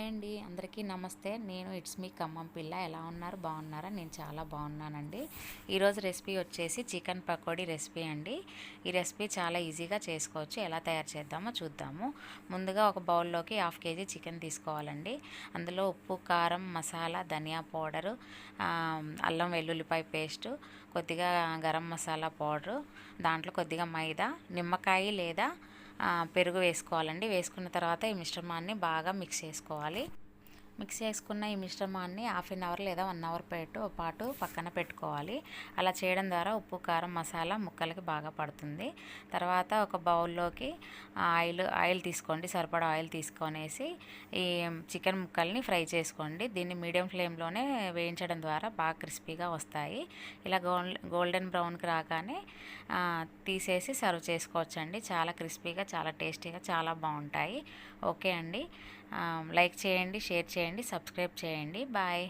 Hi అండి, అందరికీ నమస్తే. నేను ఇట్స్ మీ ఖమ్మం పిల్ల. ఎలా ఉన్నారు? బాగున్నారా? నేను చాలా బాగున్నానండి. ఈరోజు రెసిపీ వచ్చేసి చికెన్ పకోడీ రెసిపీ అండి. ఈ రెసిపీ చాలా ఈజీగా చేసుకోవచ్చు. ఎలా తయారు చేద్దామో చూద్దాము. ముందుగా ఒక బౌల్లోకి 1/2 కేజీ చికెన్ తీసుకోవాలండి. అందులో ఉప్పు, కారం, మసాలా, ధనియా పౌడరు, అల్లం వెల్లుల్లిపాయ పేస్టు, కొద్దిగా గరం మసాలా పౌడరు, దాంట్లో కొద్దిగా మైదా, నిమ్మకాయ లేదా పెరుగు వేసుకోవాలండి. వేసుకున్న తర్వాత ఈ మిశ్రమాన్ని బాగా మిక్స్ చేసుకోవాలి. మిక్స్ చేసుకున్న ఈ మిశ్రమాన్ని 1/2 అవర్ లేదా 1 అవర్ పాటు పక్కన పెట్టుకోవాలి. అలా చేయడం ద్వారా ఉప్పు, కారం, మసాలా ముక్కలకి బాగా పడుతుంది. తర్వాత ఒక బౌల్లోకి ఆయిల్ తీసుకోండి. సరిపడా ఆయిల్ తీసుకొనేసి ఈ చికెన్ ముక్కల్ని ఫ్రై చేసుకోండి. దీన్ని మీడియం ఫ్లేమ్లోనే వేయించడం ద్వారా బాగా క్రిస్పీగా వస్తాయి. ఇలా గోల్డెన్ బ్రౌన్కి రాగానే తీసేసి సర్వ్ చేసుకోవచ్చండి. చాలా క్రిస్పీగా, చాలా టేస్టీగా, చాలా బాగుంటాయి. ఓకే అండి, లైక్ చేయండి, షేర్ చేయండి, సబ్స్క్రైబ్ చేయండి. బాయ్.